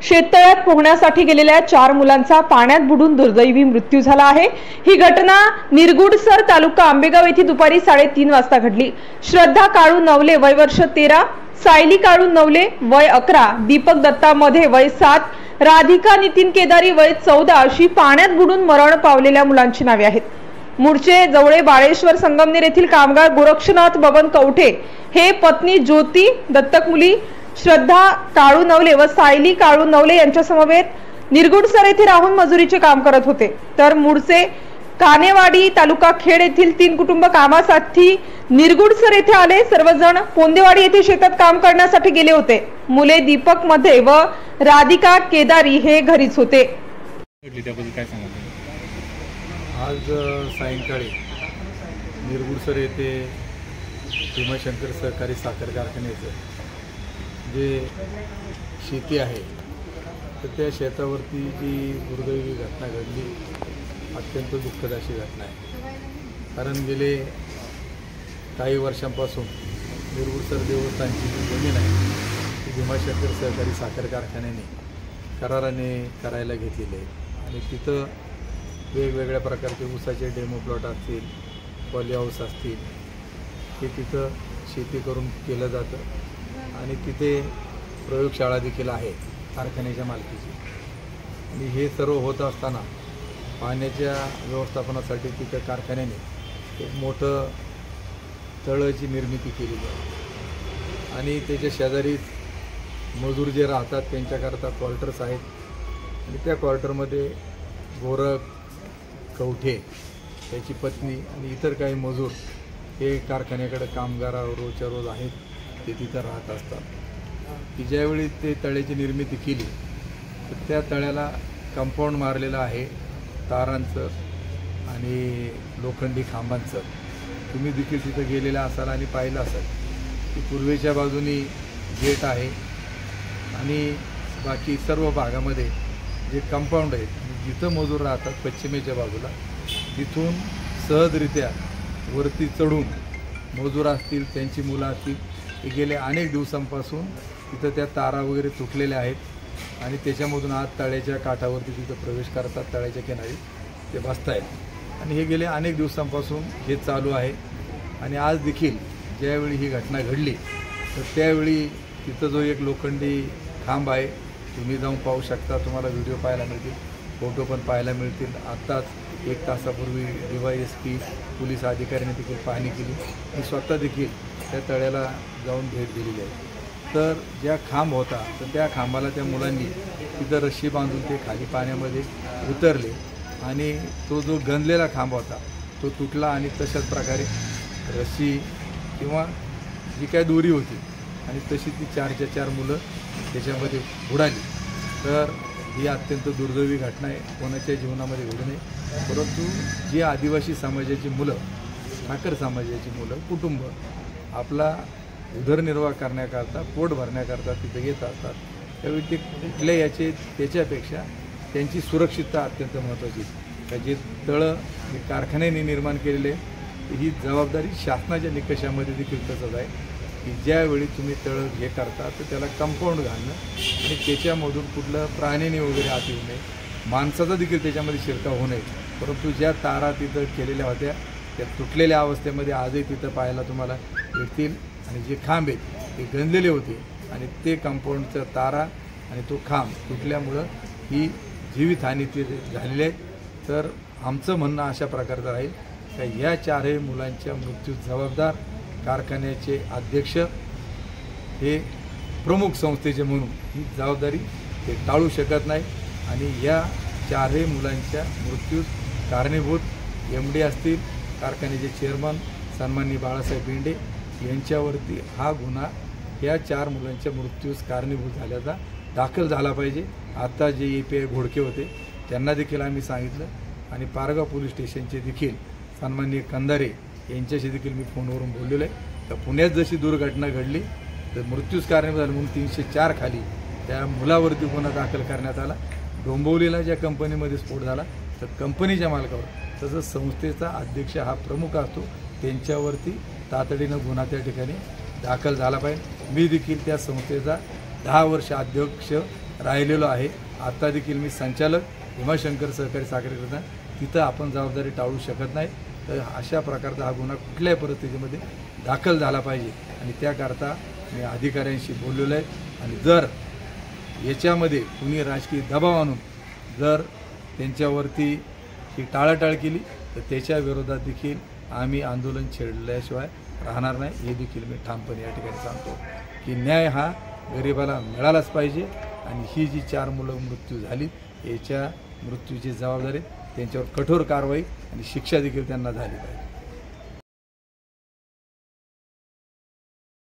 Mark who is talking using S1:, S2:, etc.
S1: शेततळ्यात पोहण्यासाठी गेलेल्या 4 मुलांचा पाण्यात बुडून दुर्दैवी मृत्यू झाला आहे। ही घटना निरगुडसर तालुका आंबेगाव येथे दुपारी 3:30 वाजता घडली। श्रद्धा काळू नवले वय वर्ष 13, सायली काळू नवले वय 11, दीपक दत्ता मध्ये वय 7, राधिका नितीन केदारी वय 14 अशी पाण्यात बुडून मरण पावलेल्या मुलांची नावे आहेत। मूळचे जवळे बाळेश्वर संगमनेर येथील कामगार गोरक्षनाथ बबन कवठे हे पत्नी ज्योती दत्तक मुली श्रद्धा काळू नवले व सायली काळू नवले यांच्या समवेत निरगुडसर येथे राहून मजुरीचे काम करत होते। तर मूळचे कानेवाडी तालुका खेड येथील 3 कुटुंब कामासाठी निरगुडसर येथे आले। सर्वजण पोंदेवाडी येथे शेतात काम करण्यासाठी गेले होते। मुले दीपक मध्ये व राधिका केदारी हे घरीच होते।
S2: आज सायंकाळी निरगुडसर येथे भीमाशंकर सहकारी साखर कारखान्याचं जे शेती आहे तर त्या शेतावरती जी दुर्दैवी घटना घडली, अत्यंत दुःखद अशी घटना आहे। कारण गेले काही वर्षांपासून निरगुडसर देवस्थानची जी जमीन आहे ती भीमाशंकर सहकारी साखर कारखान्याने कराराने करायला घेतलेली आहे आणि तिथं वेगवेगळ्या प्रकारचे ऊसाचे डेमो प्लॉट असतील, पॉली हाऊस असतील, हे तिथं शेती करून केलं जातं आणि तिथे प्रयोगशाळा देखील आहे कारखान्याच्या मालकीची। आणि हे सर्व होत असताना पाण्याच्या व्यवस्थापनासाठी तिथं कारखान्याने एक मोठं तळाची निर्मिती केलेली आहे आणि त्याच्या शेजारीच मजूर जे राहतात त्यांच्याकरता क्वार्टर्स आहेत आणि त्या क्वार्टरमध्ये गोरख कवठे त्याची पत्नी आणि इतर काही मजूर हे कारखान्याकडे कामगारावर रोजच्या रोज आहेत, ते तिथं राहत असतात। की ज्यावेळी ते तळ्याची निर्मिती केली तर त्या तळ्याला कंपाऊंड मारलेलं आहे तारांचं आणि लोखंडी खांबांचं। तुम्ही देखील तिथं गेलेला असाल आणि पाहिलं असाल की पूर्वेच्या बाजूनी गेट आहे आणि बाकी सर्व भागामध्ये जे कंपाऊंड आहे जिथं मजूर राहतात पश्चिमेच्या बाजूला तिथून सहजरित्या वरती चढून मजूर असतील, त्यांची मुलं असतील, हे गेले अनेक दिवसांपासून तिथं त्या तारा वगैरे तुटलेल्या आहेत आणि त्याच्यामधून आज तळ्याच्या काठावरती तिथं प्रवेश करतात, तळ्याच्या किनारी ते बसतायत आणि हे गेले अनेक दिवसांपासून हे चालू आहे। आणि आज देखील ज्यावेळी ही घटना घडली तर त्यावेळी तिथं जो एक लोखंडी खांब आहे, तुम्ही जाऊन पाहू शकता, तुम्हाला व्हिडिओ पाहायला मिळतील, फोटो पण पाहायला मिळतील। आत्ताच 1 तासापूर्वी DYSP पोलीस अधिकाऱ्यांनी देखील पाहणी केली, मी स्वतः देखील त्या तळ्याला जाऊन भेट दिलेली आहे। तर ज्या खांब होता तर त्या खांबाला त्या मुलांनी तिथं रस्सी बांधून ते खाली पाण्यामध्ये उतरले आणि तो जो गंजलेला खांब होता तो तुटला आणि तशाच प्रकारे रस्सी किंवा जी काय दोरी होती आणि तशी ती 4च्या 4 मुलं त्याच्यामध्ये बुडाली। तर ही अत्यंत दुर्दैवी घटना आहे, कोणाच्या जीवनामध्ये घडू नये। परंतु जी आदिवासी समाजाची मुलं, ठाकर समाजाची मुलं, कुटुंब आपला उदरनिर्वाह करण्याकरता, पोट भरण्याकरता तिथे येत असतात, त्यावेळी ते कुठल्या त्याच्यापेक्षा त्यांची सुरक्षितता अत्यंत महत्त्वाची आहे। जे तळं कारखान्याने निर्माण केलेले ही जबाबदारी शासनाच्या निकषामध्ये देखील तसंच आहे की ज्यावेळी तुम्ही तळं हे करता तर त्याला कंपाऊंड घालणं आणि त्याच्यामधून कुठलं प्राण्याने वगैरे आत येऊ नये, माणसाचा देखील त्याच्यामध्ये शिरकाव होऊ नये। परंतु ज्या तारा तिथं केलेल्या होत्या त्या तुटलेल्या अवस्थेमध्ये आजही तिथं पाहायला तुम्हाला भेटतील आणि जे खांब आहेत ते गंजलेले होते आणि ते कंपाऊंडचं तारा आणि तो खांब तुटल्यामुळं ही जीवितहानी ते झालेली आहे। तर आमचं म्हणणं अशा प्रकारचं राहील की या 4 मुलांच्या मृत्यू जबाबदार कारखान्याचे अध्यक्ष हे प्रमुख संस्थेचे म्हणून ही जबाबदारी ते टाळू शकत नाही आणि या 4 मुलांच्या मृत्यूस कारणीभूत MD असतील, कारखान्याचे चेअरमन सन्माननीय बाळासाहेब बेंडे यांच्यावरती हा गुन्हा या 4 मुलांच्या मृत्यूस कारणीभूत झाल्याचा दाखल झाला पाहिजे। आता जे API घोडके होते त्यांना देखील आम्ही सांगितलं आणि पारगाव पोलीस स्टेशनचे देखील सन्माननीय कंदारे यांच्याशी देखील मी फोनवरून बोललेलो आहे। तर पुण्यात जशी दुर्घटना घडली तर मृत्यूस कारणीभूत झालं म्हणून 304 खाली त्या मुलावरती गुन्हा दाखल करण्यात आला। डोंबिवलीला ज्या कंपनीमध्ये स्फोट झाला तर कंपनीच्या मालकावर, तसंच संस्थेचा अध्यक्ष हा प्रमुख असतो त्यांच्यावरती तातडीनं गुन्हा त्या ठिकाणी दाखल झाला पाहिजे। मी देखील त्या संस्थेचा 10 वर्ष अध्यक्ष राहिलेलो आहे। आता देखील मी संचालक भीमाशंकर सहकारी साखर कारखाना तिथं आपण जबाबदारी टाळू शकत नाही। तर अशा प्रकारचा हा गुन्हा कुठल्याही परिस्थितीमध्ये दाखल झाला पाहिजे आणि त्याकरता मी अधिकाऱ्यांशी बोललेलो आहे। आणि जर याच्यामध्ये कुणी राजकीय दबाव आणून जर त्यांच्यावरती ही टाळाटाळ केली तर त्याच्या विरोधात देखील आम्ही आंदोलन छेडल्याशिवाय राहणार नाही। हे देखील मी ठामपणे या ठिकाणी सांगतो की न्याय हा गरिबाला मिळालाच पाहिजे आणि ही जी 4 मुलं मृत्यू झाली याच्या मृत्यूची जबाबदारी त्यांच्यावर कठोर कारवाई आणि शिक्षा देखील त्यांना झाली पाहिजे।